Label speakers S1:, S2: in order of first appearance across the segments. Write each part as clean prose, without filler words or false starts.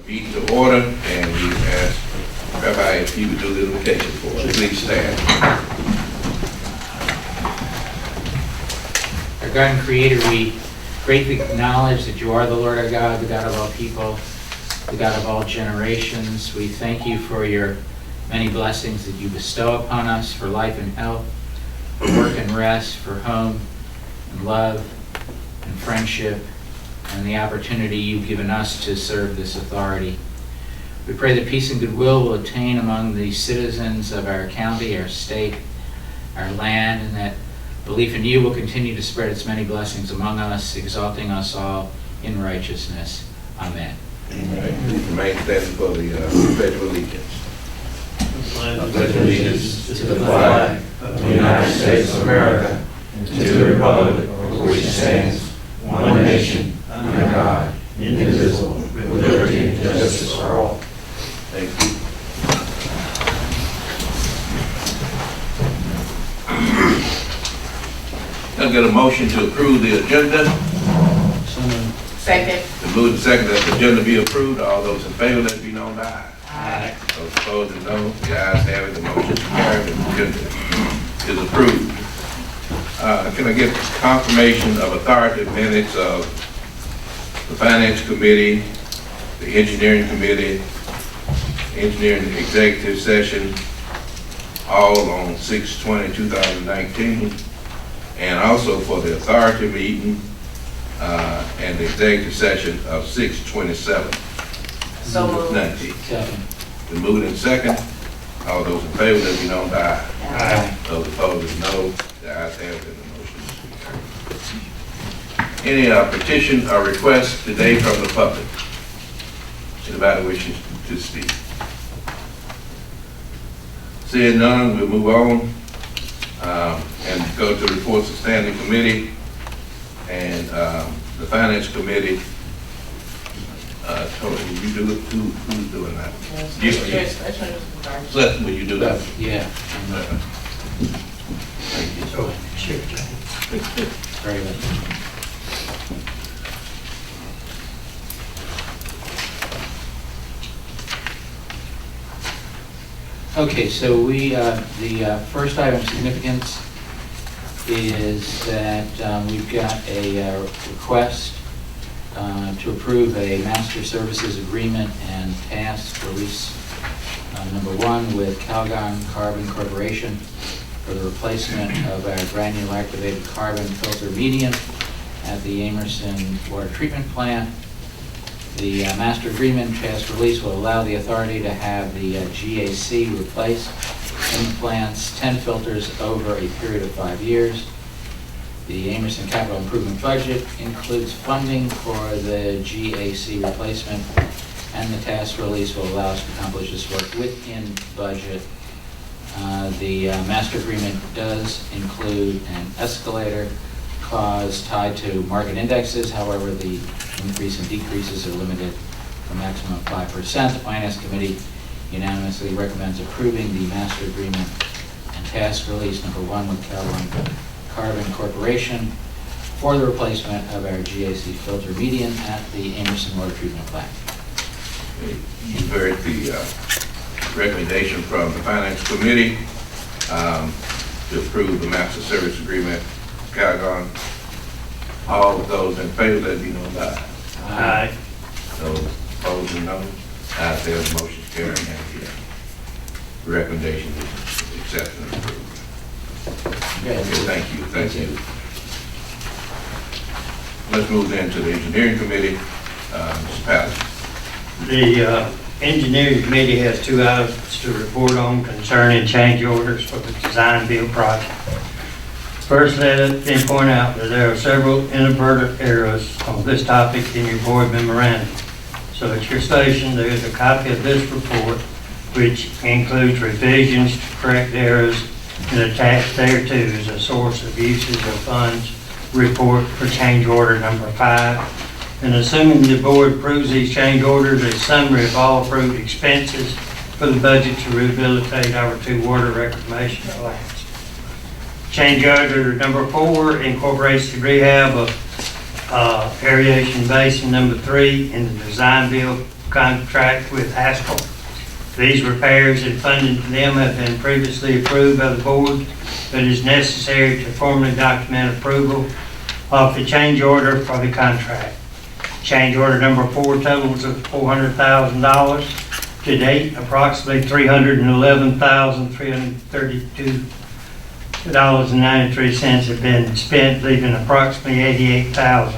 S1: Meeting to order, and we ask Rabbi if he would do the invocation for us. Please stand.
S2: Our God and Creator, we greatly acknowledge that you are the Lord our God, the God of all people, the God of all generations. We thank you for your many blessings that you bestow upon us, for life and health, for work and rest, for home and love and friendship, and the opportunity you've given us to serve this authority. We pray that peace and goodwill will attain among the citizens of our county, our state, our land, and that belief in you will continue to spread its many blessings among us, exalting us all in righteousness. Amen.
S1: Amen. Please remain standing for the Pledge of Allegiance.
S3: I pledge allegiance to the flag of the United States of America and to the republic for which it stands, one nation, under God, indivisible, with liberty and justice for all.
S1: Thank you. I'll get a motion to approve the agenda.
S4: Second.
S1: The move and second that the agenda be approved. All those in favor, let it be known by aye.
S4: Aye.
S1: Those opposed, no. The ayes have it. The motion is carried and the agenda is approved. Can I get confirmation of authoritative minutes of the Finance Committee, the Engineering Committee, Engineering Executive Session, all on 6/20/2019, and also for the authority meeting and the executive session of 6/27.
S4: So moved.
S1: 19.
S2: Second.
S1: The moved and second. All those in favor, let it be known by aye.
S2: Aye.
S1: Those opposed, no. The ayes have it, and the motion is carried. Any petition or request today from the public? Anybody wishing to speak? Seeing none, we'll move on and go to reports of standing committee and the Finance Committee. Tony, will you do it? Who's doing that? Seth, will you do that?
S2: Yeah.
S1: Thank you.
S2: Oh, sure. Very good. Okay, so the first item of significance is that we've got a request to approve a master services agreement and task release number 1 with Calgon Carbon Corporation for the replacement of our granular activated carbon filter medium at the Amerson water treatment plant. The master agreement task release will allow the authority to have the GAC replace in the plant's 10 filters over a period of 5 years. The Amerson capital improvement budget includes funding for the GAC replacement, and the task release will allow us to accomplish this work within budget. The master agreement does include an escalator clause tied to market indexes. However, the increase and decreases are limited to a maximum of 5%. The Finance Committee unanimously recommends approving the master agreement and task release number 1 with Calgon Carbon Corporation for the replacement of our GAC filter medium at the Amerson water treatment plant.
S1: You heard the recommendation from the Finance Committee to approve the master service agreement, Calgon. All of those in favor, let it be known by aye.
S3: Aye.
S1: Those opposed, no. Ayes have, the motion is carried, and the recommendation is accepted and approved. Okay, thank you. Let's move then to the Engineering Committee. Mr. Palley.
S3: The engineering committee has 2 items to report on concerning change orders for the design build project. First, let me point out that there are several inadvertent errors on this topic in your board memorandum. So at your station, there is a copy of this report, which includes revisions to correct errors, and attached thereto is a source of uses of funds report for change order number 5. And assuming the board approves these change orders, a summary of all approved expenses for the budget to rehabilitate our 2 water reclamation plants. Change order number 4 incorporates the rehab of aeration basin number 3 in the design build contract with Haskell. These repairs and funding for them have been previously approved by the board, but it is necessary to formally document approval of the change order for the contract. Change order number 4 totals of $400,000. To date, approximately $311,332.93 have been spent, leaving approximately $88,000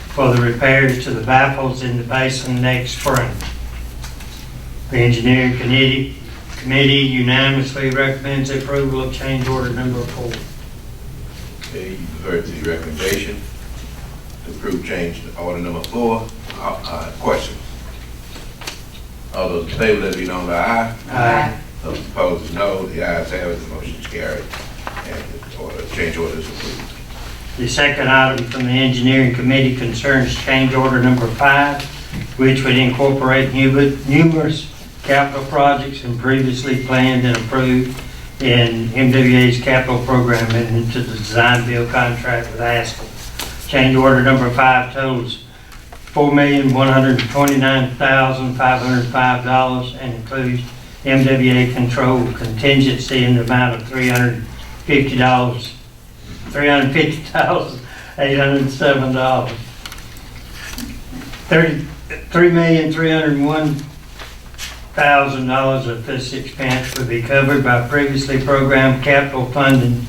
S3: for the repairs to the baffles in the basin next spring. The engineering committee unanimously recommends approval of change order number 4.
S1: Okay, you've heard the recommendation to approve change order number 4. Questions? All those in favor, let it be known by aye.
S3: Aye.
S1: Those opposed, no. The ayes have it, the motion is carried, and the change order is approved.
S3: The second item from the engineering committee concerns change order number 5, which would incorporate numerous capital projects and previously planned and approved in MWA's capital program and into the design build contract with Haskell. Change order number 5 totals $4,129,505 and includes MWA control contingency in the amount of $350,807. $3,301,000 of this expense would be covered by previously programmed capital funding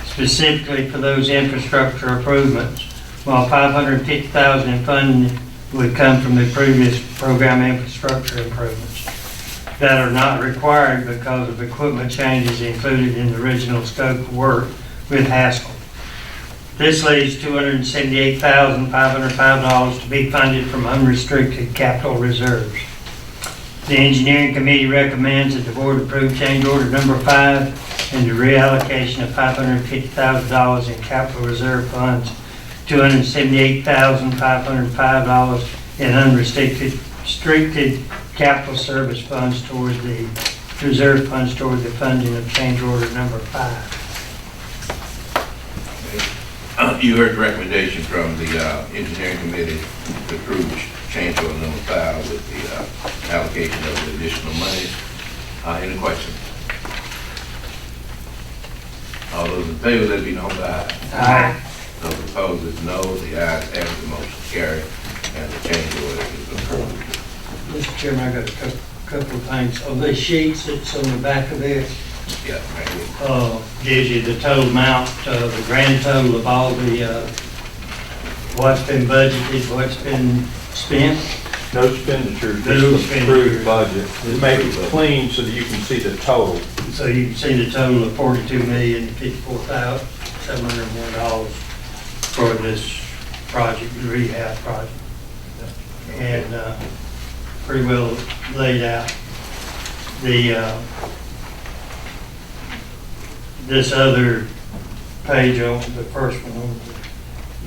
S3: specifically for those infrastructure improvements, while $550,000 in funding would come from the previous program infrastructure improvements that are not required because of equipment changes included in the original scope of work with Haskell. This leaves $278,505 to be funded from unrestricted capital reserves. The engineering committee recommends that the board approve change order number 5 and the reallocation of $550,000 in capital reserve funds, $278,505 in unrestricted capital service funds toward the reserve funds toward the funding of change order number 5.
S1: You heard the recommendation from the engineering committee to approve change order number 5 with the allocation of the additional monies. Any questions? All those in favor, let it be known by aye.
S3: Aye.
S1: Those opposed is no. The ayes have it, the motion carried, and the change order is approved.
S3: Mr. Chairman, I got a couple of things. On the sheets that's on the back of this,
S1: Yeah, thank you.
S3: gives you the total amount, the grand total of all the, what's been budgeted, what's been spent.
S4: No expenditures,
S3: No
S4: just
S3: expenditures.
S4: approved budget. It makes it clean so that you can see the total.
S3: So you can see the total of $42,054,701 for this project, the rehab project. And pretty well laid out. This other page on the first one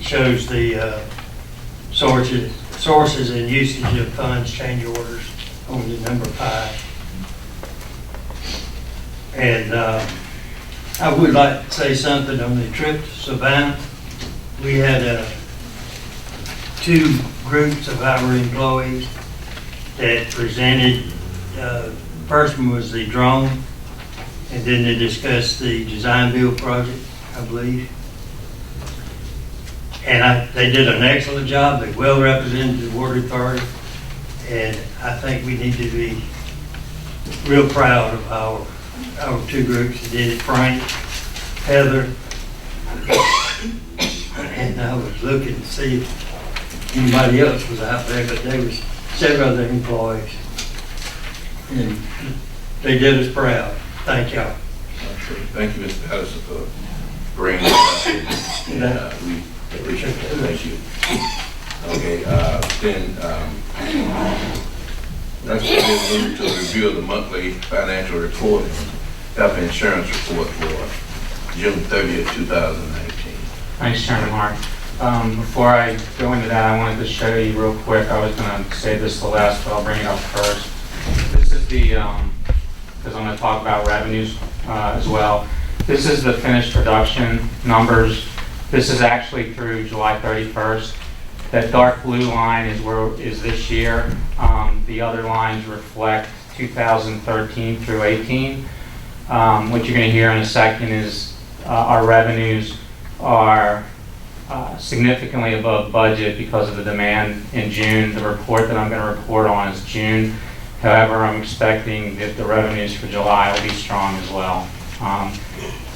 S3: shows the sources and usage of funds change orders on the number 5. And I would like to say something on the trip to Savannah. We had 2 groups of our employees that presented. First one was the drone, and then they discussed the design build project, I believe. And they did an excellent job. They well represented the Water Authority, and I think we need to be real proud of our 2 groups that did it. Frank, Heather, and I was looking to see if anybody else was out there, but there was several other employees. And they did us proud. Thank y'all.
S1: Okay. Thank you, Mr. Patterson, for bringing that up. And we appreciate that. Thank you. Okay, then let's move to a review of the monthly financial report and health insurance report for June 30th, 2019.
S5: Thanks, Chairman Hart. Before I go into that, I wanted to show you real quick. I was going to say this the last, but I'll bring it up first. This is the, because I'm going to talk about revenues as well. This is the finished production numbers. This is actually through July 31st. That dark blue line is this year. The other lines reflect 2013 through 18. What you're going to hear in a second is our revenues are significantly above budget because of the demand in June. The report that I'm going to report on is June. However, I'm expecting that the revenues for July will be strong as well.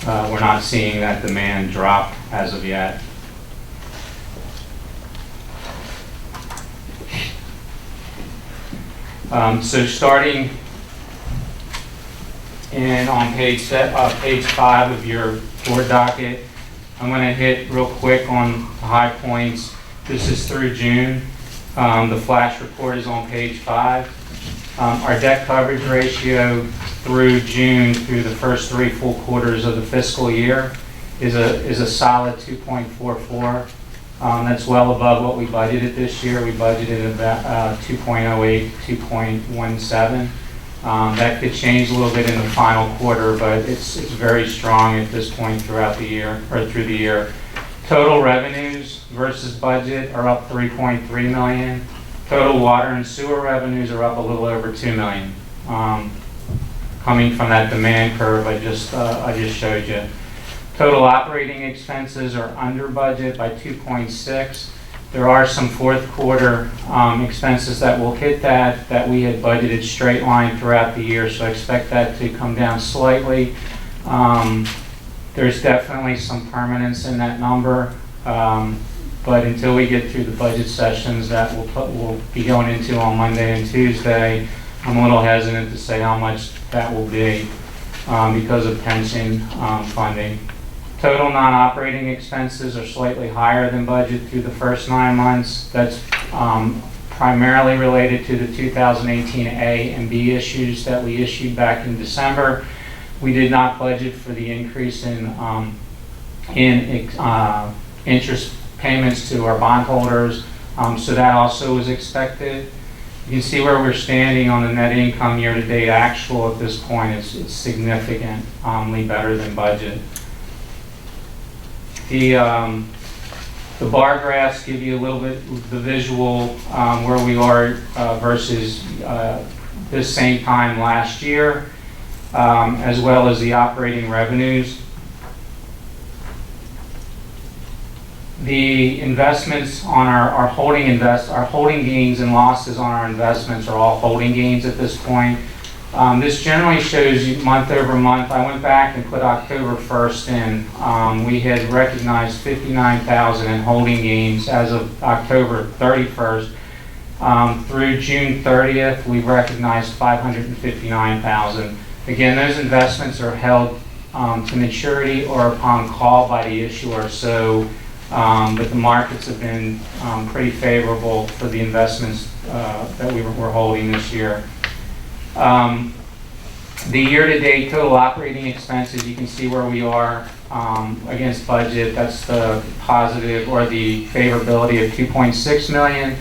S5: We're not seeing that demand drop as of yet. So starting on page 5 of your board docket, I'm going to hit real quick on the high points. This is through June. The flash report is on page 5. Our debt coverage ratio through June, through the first 3 full quarters of the fiscal year, is a solid 2.44. That's well above what we budgeted this year. We budgeted about 2.08, 2.17. That could change a little bit in the final quarter, but it's very strong at this point throughout the year, or through the year. Total revenues versus budget are up $3.3 million. Total water and sewer revenues are up a little over $2 million, coming from that demand curve I just showed you. Total operating expenses are under budget by 2.6. There are some fourth quarter expenses that will hit that we had budgeted straight line throughout the year, so I expect that to come down slightly. There's definitely some permanence in that number, but until we get through the budget sessions that we'll be going into on Monday and Tuesday, I'm a little hesitant to say how much that will be because of pension funding. Total non-operating expenses are slightly higher than budget through the first 9 months. That's primarily related to the 2018 A and B issues that we issued back in December. We did not budget for the increase in interest payments to our bondholders, so that also was expected. You can see where we're standing on the net income year-to-date actual at this point. It's significantly better than budget. The bar graphs give you a little bit the visual where we are versus this same time last year, as well as the operating revenues. The investments on our holding gains and losses on our investments are all holding gains at this point. This generally shows you month over month. I went back and put October 1st in. We had recognized $59,000 in holding gains as of October 31st. Through June 30th, we recognized $559,000. Again, those investments are held to maturity or upon call by the issuer. So, but the markets have been pretty favorable for the investments that we're holding this year. The year-to-date total operating expenses, you can see where we are against budget. That's the positive or the favorability of $2.6 million.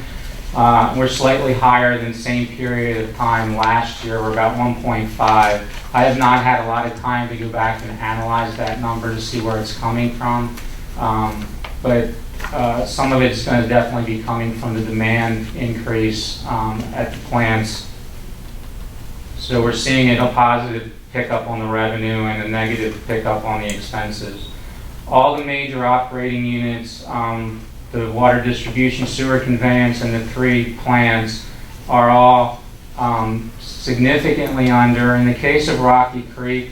S5: We're slightly higher than same period of time last year. We're about 1.5. I have not had a lot of time to go back and analyze that number to see where it's coming from. But some of it's going to definitely be coming from the demand increase at the plants. So we're seeing a positive pickup on the revenue and a negative pickup on the expenses. All the major operating units, the water distribution, sewer conveyance, and the 3 plants are all significantly under. In the case of Rocky Creek,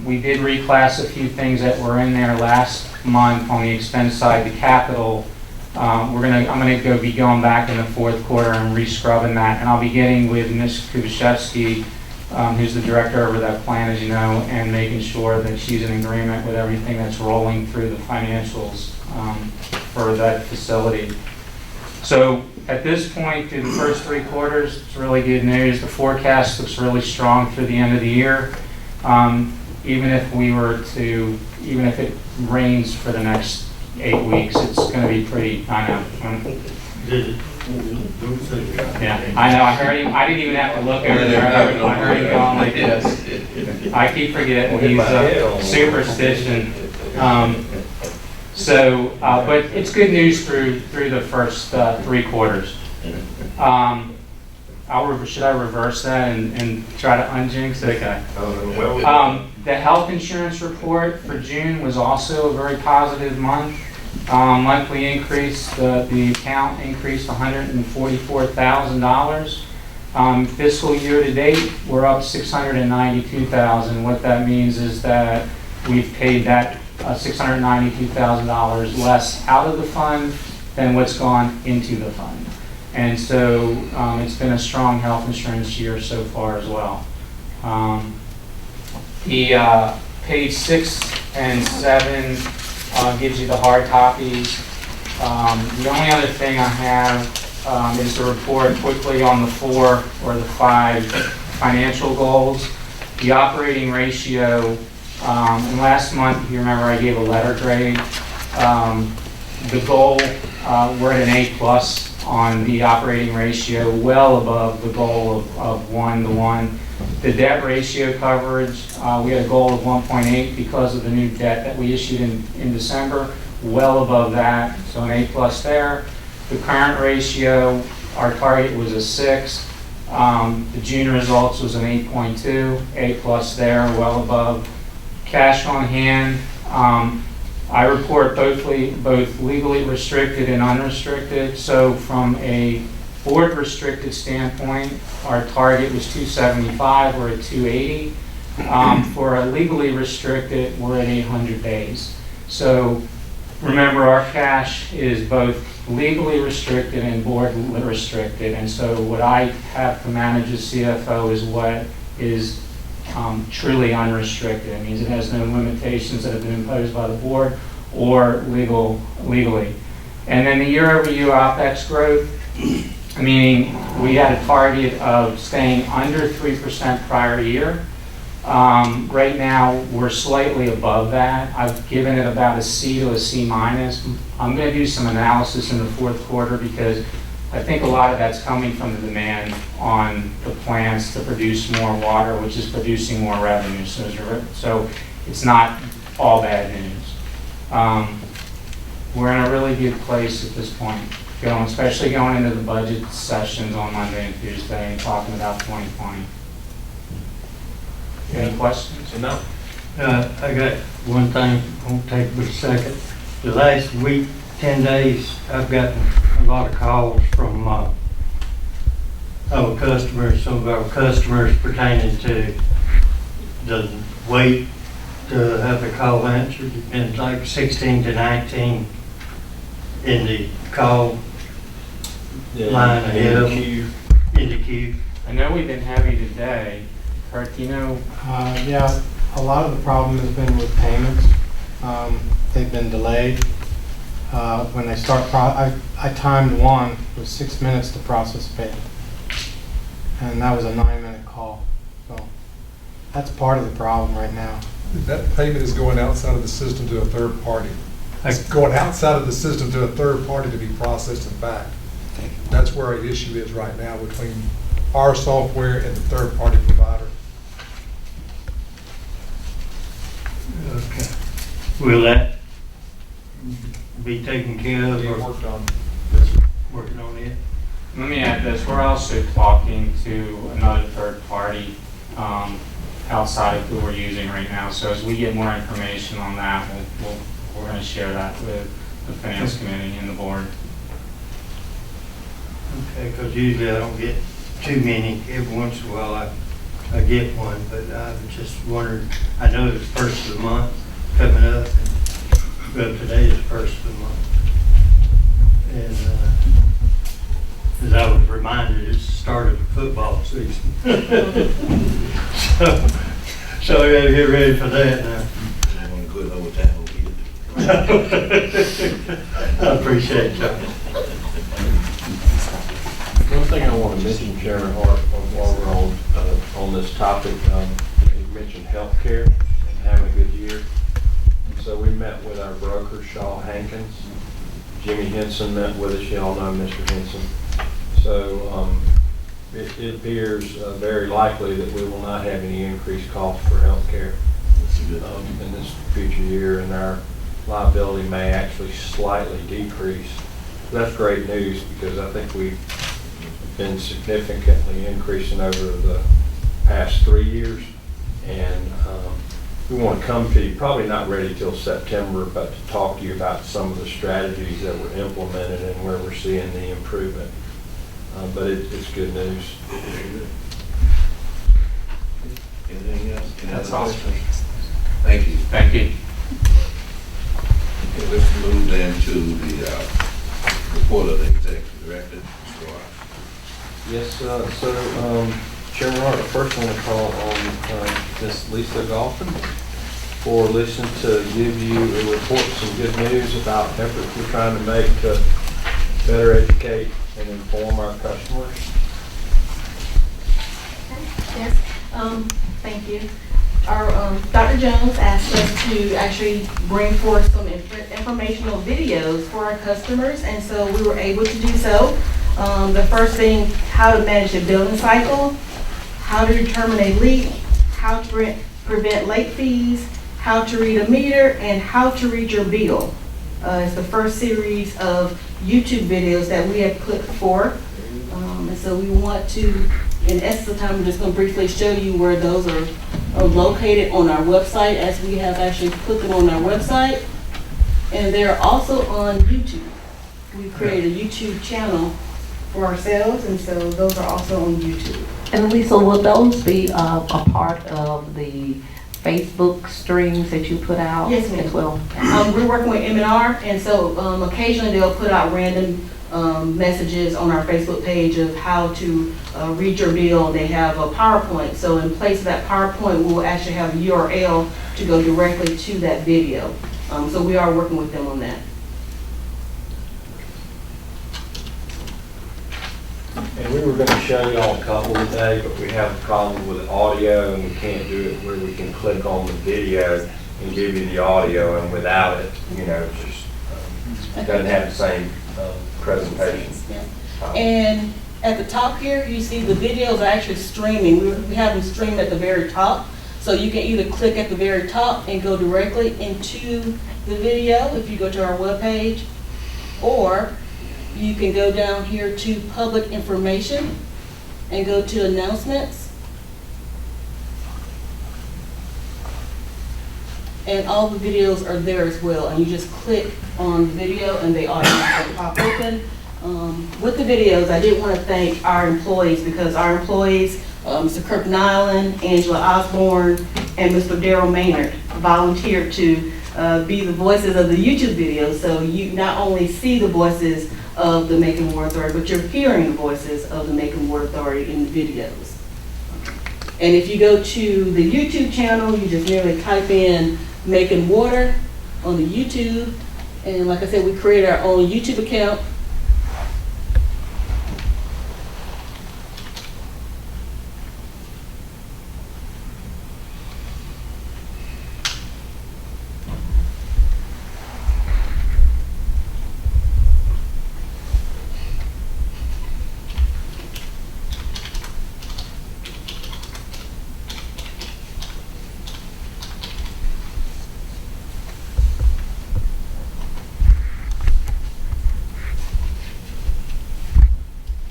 S5: we did reclass a few things that were in there last month on the expense side. The capital, I'm going to be going back in the fourth quarter and re-scrubbing that, and I'll be getting with Ms. Kubashevsky, who's the director over that plan, as you know, and making sure that she's in agreement with everything that's rolling through the financials for that facility. So at this point, through the first 3 quarters, it's really good news. The forecast looks really strong through the end of the year. Even if it rains for the next 8 weeks, it's going to be pretty, I know. Yeah, I know, I heard him, I didn't even have to look over there. I heard him going like this. I keep forgetting, he's superstition. So, but it's good news through the first 3 quarters. Should I reverse that and try to unjinx it? Okay. The health insurance report for June was also a very positive month. Monthly increase, the account increased $144,000. Fiscal year to date, we're up $692,000. What that means is that we've paid that $692,000 less out of the fund than what's gone into the fund. And so it's been a strong health insurance year so far as well. The page 6 and 7 gives you the hard copies. The only other thing I have is to report quickly on the 4 or the 5 financial goals. The operating ratio, and last month, if you remember, I gave a letter grade. The goal, we're at an A+ on the operating ratio, well above the goal of 1 to 1. The debt ratio coverage, we had a goal of 1.8 because of the new debt that we issued in December, well above that, so an A+ there. The current ratio, our target was a 6. The June results was an 8.2, A+ there, well above. Cash on hand, I report both legally restricted and unrestricted. So from a board restricted standpoint, our target was 275, we're at 280. For a legally restricted, we're at 800 days. So remember, our cash is both legally restricted and board restricted. And so what I have to manage as CFO is what is truly unrestricted. It means it has no limitations that have been imposed by the board or legally. And then the year-over-year OpEx growth, meaning we had a target of staying under 3% prior year. Right now, we're slightly above that. I've given it about a C to a C-. I'm going to do some analysis in the 4th quarter because I think a lot of that's coming from the demand on the plants to produce more water, which is producing more revenue. So it's not all bad news. We're in a really good place at this point, especially going into the budget sessions on Monday and Tuesday and talking about 2020. Any questions?
S4: No.
S3: I got one thing, won't take but a second. The last week, 10 days, I've gotten a lot of calls from our customers, some of our customers pertaining to the wait to have the call answered. And like 16 to 19 in the call line ahead of them, in the queue.
S5: I know we've been heavy today. Kurt, do you know?
S6: Yeah, a lot of the problem has been with payments. They've been delayed. When they start, I timed one, it was 6 minutes to process payment. And that was a 9-minute call. So that's part of the problem right now.
S7: That payment is going outside of the system to a third party. It's going outside of the system to a third party to be processed and back. That's where our issue is right now between our software and the third party provider.
S3: Okay. Will that be taken care of
S7: Being
S3: or
S7: worked on.
S3: working on it?
S5: Let me add this. We're also talking to another third party outside of who we're using right now. So as we get more information on that, we're going to share that with the finance committee and the board.
S3: Okay, because usually I don't get too many. Every once in a while I get one, but I was just wondering, I know it's first of the month coming up. Well, today is first of the month. And as I was reminded, it's the start of the football season. so I got to get ready for that now.
S1: I'm going to go overtime.
S3: I appreciate that.
S4: One thing I want to mention, Chairman Hart, while we're on this topic, you mentioned healthcare and having a good year. And so we met with our broker, Shaw Hankins. Jimmy Henson met with us. You all know Mr. Henson. So it appears very likely that we will not have any increased costs for healthcare in this future year. And our liability may actually slightly decrease. That's great news because I think we've been significantly increasing over the past 3 years. And we want to come to you, probably not ready till September, but to talk to you about some of the strategies that were implemented and where we're seeing the improvement. But it's good news.
S1: Anything else? Any
S5: That's
S1: other
S5: all.
S1: questions? Thank you.
S5: Thank you.
S1: Okay, let's move then to the report of the executive director, Mr. Roy.
S4: Yes, so Chairman Hart, I first want to call on Ms. Lisa Golphin for listening to give you a report, some good news about efforts we're trying to make to better educate and inform our customers.
S8: Yes, thank you. Our, Dr. Jones asked us to actually bring forth some informational videos for our customers, and so we were able to do so. The first thing, how to manage the billing cycle, how to determine a leak, how to prevent late fees, how to read a meter, and how to read your bill. It's the first series of YouTube videos that we have put forth. And so we want to, in essence of time, we're just going to briefly show you where those are located on our website, as we have actually put them on our website. And they're also on YouTube. We created a YouTube channel for ourselves, and so those are also on YouTube.
S9: And Lisa, will those be a part of the Facebook streams that you put out?
S8: Yes, ma'am.
S9: As well?
S8: We're working with M&R, and so occasionally they'll put out random messages on our Facebook page of how to read your bill. They have a PowerPoint, so in place of that PowerPoint, we'll actually have a URL to go directly to that video. So we are working with them on that.
S4: And we were going to show you all a couple today, but we have a problem with audio and we can't do it where we can click on the video and give you the audio, and without it, you know, it just doesn't have the same presentation.
S8: And at the top here, you see the videos are actually streaming. We have them streamed at the very top. So you can either click at the very top and go directly into the video if you go to our webpage, or you can go down here to public information and go to announcements. And all the videos are there as well. And you just click on the video and they automatically pop open. With the videos, I did want to thank our employees, because our employees, Mr. Kirk Nyland, Angela Osborne, and Mr. Daryl Maynard volunteered to be the voices of the YouTube videos. So you not only see the voices of the Macon Water Authority, but you're hearing the voices of the Macon Water Authority in the videos. And if you go to the YouTube channel, you just merely type in Macon Water on the YouTube. And like I said, we created our own YouTube account.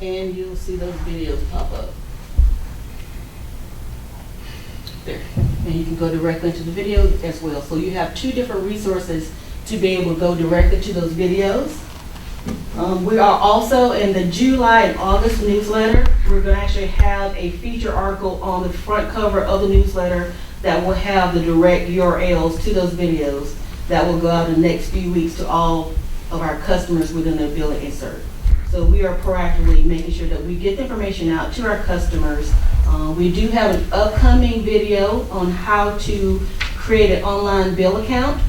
S8: And you'll see those videos pop up. There. And you can go directly to the video as well. So you have two different resources to be able to go directly to those videos. We are also in the July and August newsletter. We're going to actually have a feature article on the front cover of the newsletter that will have the direct URLs to those videos that will go out in the next few weeks to all of our customers within their billing insert. So we are proactively making sure that we get the information out to our customers. We do have an upcoming video on how to create an online bill account,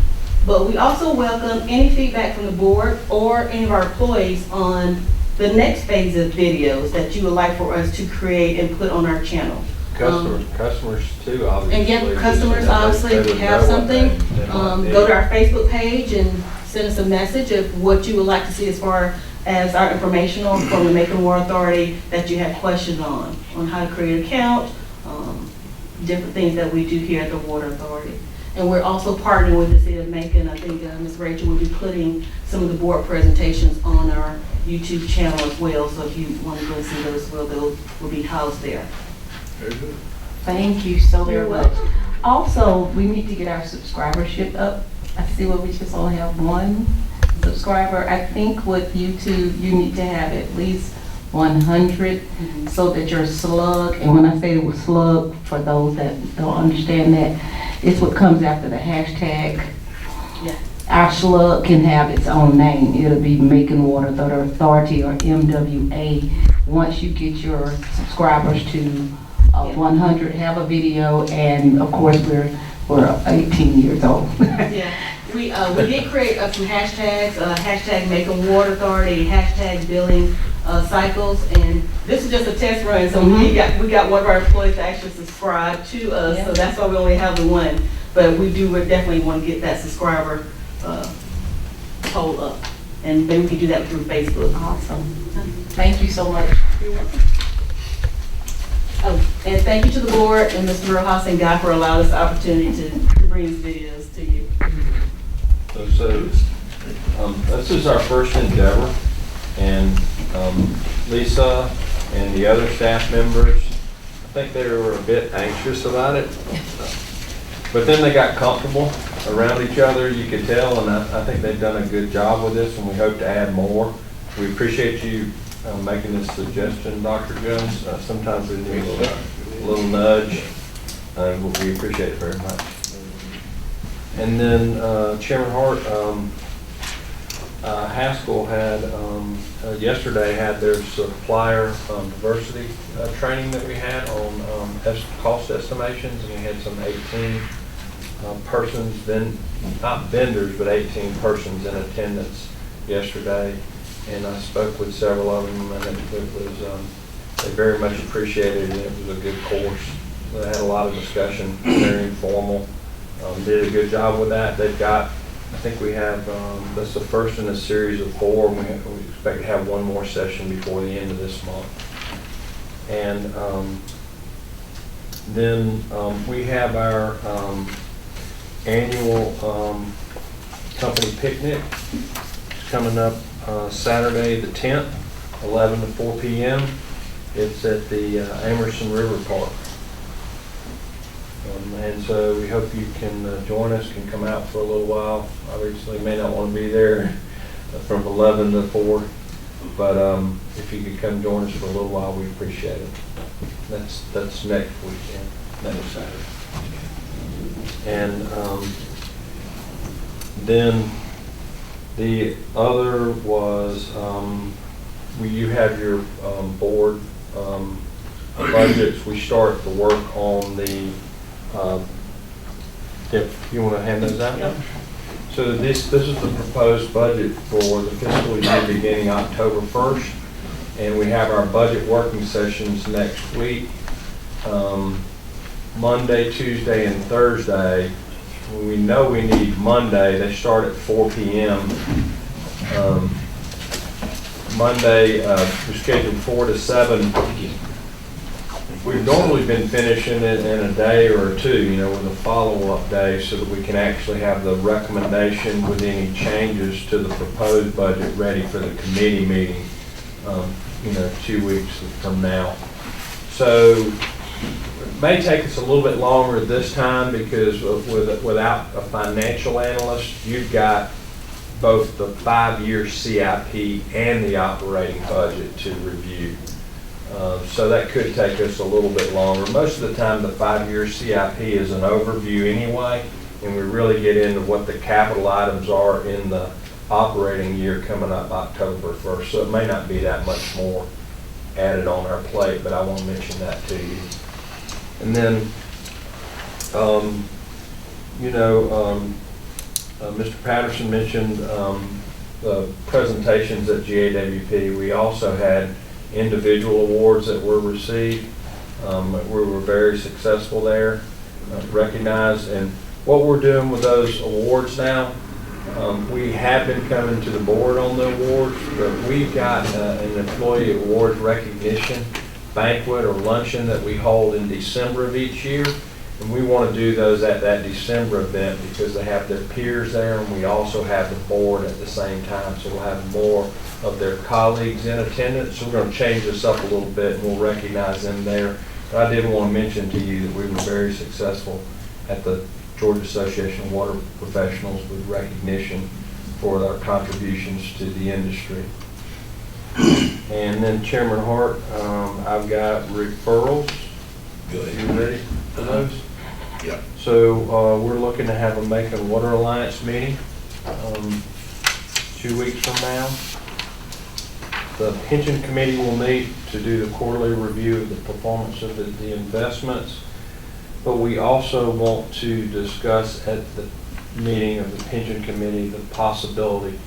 S8: but we also welcome any feedback from the board or any of our employees on the next phase of videos that you would like for us to create and put on our channel.
S4: Customers too, obviously.
S8: And yeah, customers, obviously, if you have something, go to our Facebook page and send us a message of what you would like to see as far as our informational from the Macon Water Authority that you have questions on how to create an account, different things that we do here at the Water Authority. And we're also partnering with the city of Macon. I think Ms. Rachel will be putting some of the board presentations on our YouTube channel as well. So if you want to go see those, those will be housed there.
S1: Very good.
S9: Thank you so very
S8: You're
S9: much.
S8: welcome.
S9: Also, we need to get our subscribership up. I see where we just only have one subscriber. I think with YouTube, you need to have at least 100 so that your slug, and when I say the slug, for those that don't understand that, it's what comes after the hashtag.
S8: Yeah.
S9: Our slug can have its own name. It'll be Macon Water Authority or MWA. Once you get your subscribers to 100, have a video, and of course we're 18 years old.
S8: Yeah, we did create some hashtags, hashtag Macon Water Authority, hashtag billing cycles, and this is just a test run, so we got one of our employees to actually subscribe to us, so that's why we only have the one. But we definitely want to get that subscriber poll up, and maybe we can do that through Facebook.
S9: Awesome. Thank you so much.
S8: You're welcome. Oh, and thank you to the board and Mr. Rojas and Guy for allowing us the opportunity to bring these videos to you.
S4: This is our first endeavor, and Lisa and the other staff members, I think they were a bit anxious about it, but then they got comfortable around each other, you could tell, and I think they've done a good job with this, and we hope to add more. We appreciate you making this suggestion, Dr. Jones. Sometimes we need a little nudge, and we appreciate it very much. And then Chairman Hart, Haskell had yesterday had their supplier diversity training that we had on cost estimations, and we had some 18 persons, then not vendors, but 18 persons in attendance yesterday. And I spoke with several of them, and it was they very much appreciated it. It was a good course. They had a lot of discussion, very informal. Did a good job with that. They've got, I think we have, that's the first in a series of 4, and we expect to have one more session before the end of this month. And then we have our annual company picnic. It's coming up Saturday the 10th, 11 to 4 p.m. It's at the Amerson River Park. And so we hope you can join us, can come out for a little while. Obviously, you may not want to be there from 11 to 4, but if you could come join us for a little while, we appreciate it. That's next weekend, next Saturday. And then the other was, you have your board budgets. We start the work on the, if you want to hand those out?
S8: Yep.
S4: So this is the proposed budget for the fiscal year beginning October 1st. And we have our budget working sessions next week, Monday, Tuesday, and Thursday. We know we need Monday. They start at 4 p.m. Monday, we're scheduled 4 to 7. We've normally been finishing it in a day or two, with a follow-up day so that we can actually have the recommendation with any changes to the proposed budget ready for the committee meeting, 2 weeks from now. So it may take us a little bit longer this time because without a financial analyst, you've got both the 5-year CIP and the operating budget to review. So that could take us a little bit longer. Most of the time, the 5-year CIP is an overview anyway, and we really get into what the capital items are in the operating year coming up October 1st. So it may not be that much more added on our plate, but I want to mention that to you. And then, Mr. Patterson mentioned the presentations at GAWP. We also had individual awards that were received. We were very successful there, recognized. And what we're doing with those awards now, we have been coming to the board on the awards, but we've got an employee awards recognition banquet or luncheon that we hold in December of each year. And we want to do those at that December event because they have their peers there, and we also have the board at the same time. So we'll have more of their colleagues in attendance. So we're going to change this up a little bit, and we'll recognize them there. But I did want to mention to you that we were very successful at the Georgia Association of Water Professionals with recognition for our contributions to the industry. And then Chairman Hart, I've got referrals.
S1: Go
S4: You
S1: ahead.
S4: ready for those?
S1: Yep.
S4: So we're looking to have a Macon Water Alliance meeting 2 weeks from now. The pension committee will meet to do the quarterly review of the performance of the investments. But we also want to discuss at the meeting of the pension committee the possibility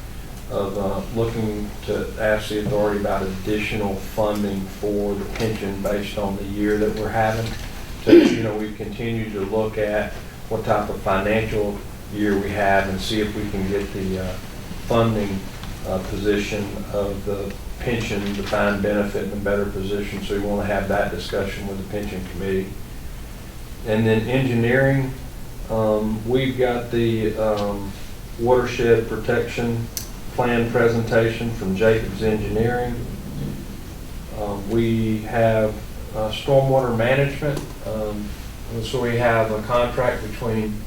S4: of looking to ask the authority about additional funding for the pension based on the year that we're having. So, we continue to look at what type of financial year we have and see if we can get the funding position of the pension, defined benefit in a better position. So we want to have that discussion with the pension committee. And then engineering, we've got the watershed protection plan presentation from Jacobs Engineering. We have stormwater management. So we have a contract between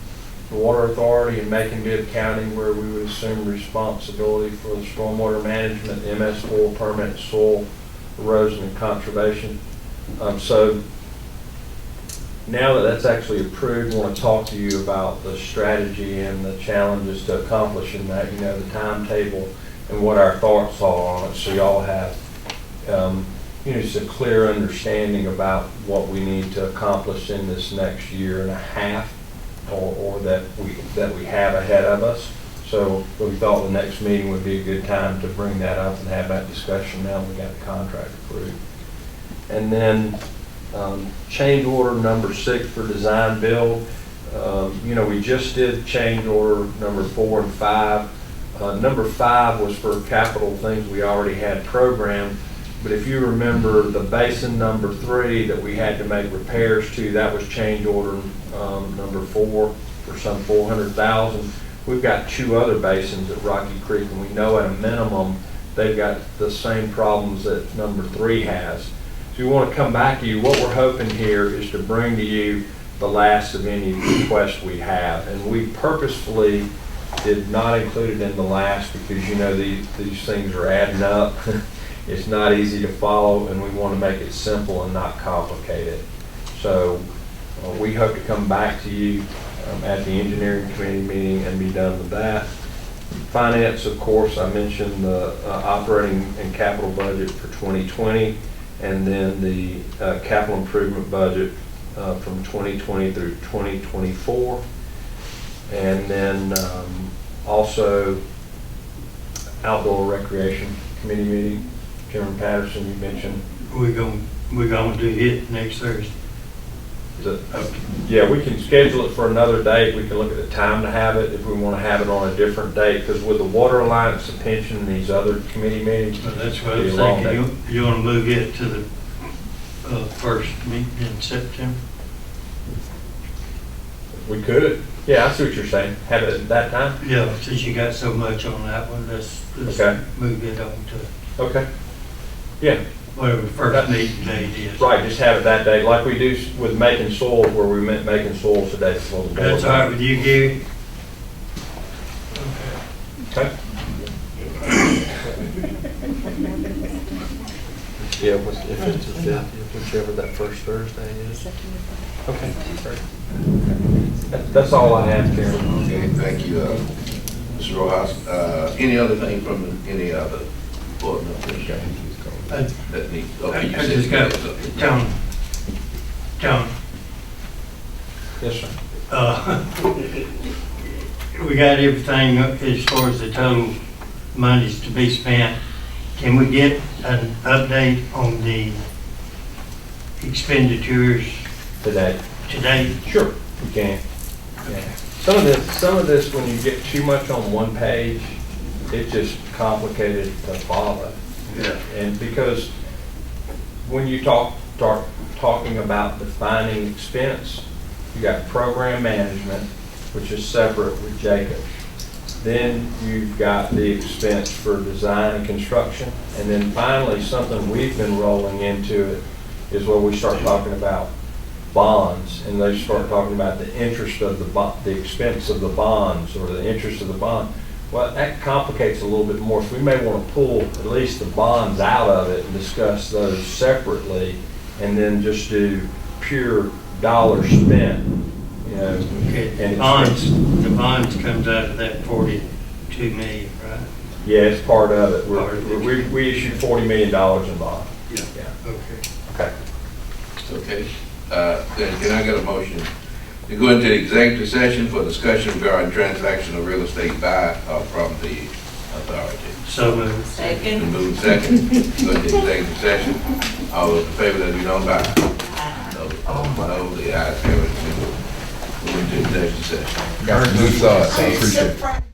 S4: the Water Authority and Macon County where we would assume responsibility for the stormwater management, MS4 permit, soil erosion and conservation. So now that that's actually approved, I want to talk to you about the strategy and the challenges to accomplishing that, the timetable and what our thoughts are on it, so y'all have just a clear understanding about what we need to accomplish in this next year and a half or that we have ahead of us. So we thought the next meeting would be a good time to bring that up and have that discussion now we got the contract approved. And then change order number 6 for design build. We just did change order number 4 and 5. Number 5 was for capital things we already had programmed. But if you remember the basin number 3 that we had to make repairs to, that was change order number 4 for some $400,000. We've got 2 other basins at Rocky Creek, and we know at a minimum they've got the same problems that number 3 has. So we want to come back to you. What we're hoping here is to bring to you the last of any requests we have. And we purposefully did not include it in the last because these things are adding up. It's not easy to follow, and we want to make it simple and not complicated. So we hope to come back to you at the engineering committee meeting and be done with that. Finance, of course, I mentioned the operating and capital budget for 2020, and then the capital improvement budget from 2020 through 2024. And then also outdoor recreation committee meeting. Chairman Patterson, you mentioned.
S3: We're gonna do it next Thursday.
S4: Yeah, we can schedule it for another date. We can look at the time to have it if we want to have it on a different date. Because with the Water Alliance, the pension, and these other committee meetings,
S3: But that's what I
S4: it'll
S3: was
S4: be a long
S3: thinking.
S4: day.
S3: You wanna move it to the first meeting in September?
S4: We could. Yeah, I see what you're saying. Have it at that time?
S3: Yeah, since you got so much on that one, let's
S4: Okay.
S3: move it on to
S4: Okay. Yeah,
S3: whatever the first meeting date is.
S4: right. Just have it that day, like we do with Macon Soil, where we met Macon Soil today. before the board.
S3: That's all right with you, Gary?
S4: Okay. Yeah, if it's the 5th, whichever that first Thursday is. Okay. That's all I have, Karen.
S1: Okay, thank you, Mr. Rojas. Any other thing from any other board members? That needs, okay, you
S3: I
S1: said
S3: just got,
S1: something.
S3: John,
S4: Yes, sir.
S3: we got everything as far as the total monies to be spent. Can we get an update on the expenditures
S4: Today.
S3: today?
S4: Sure, you can. Yeah. Some of this, when you get too much on one page, it's just complicated to follow.
S3: Yeah.
S4: And because when you start talking about defining expense, You got program management, which is separate with Jacob. Then you've got the expense for design and construction. And then finally, something we've been rolling into it is where we start talking about bonds, and they start talking about the interest of the expense of the bonds, or the interest of the bond. Well, that complicates a little bit more, so we may want to pull at least the bonds out of it and discuss those separately, and then just do pure dollar spent, you know.
S3: Okay,
S4: and
S3: the bonds comes out of that 42 million, right?
S4: Yeah, it's part of it.
S3: Part of it.
S4: We issued $40 million in bonds.
S3: Yeah.
S4: Yeah.
S3: Okay.
S4: Okay.
S1: Okay, then can I get a motion to go into executive session for discussion regarding transaction of real estate by or from the authority?
S3: So moved.
S1: Been
S8: Second.
S1: moved second, go into executive session. All those in favor, let me know by. Those opposed, no, the ayes have it. Move into executive session.
S7: Got some new thoughts, I appreciate it.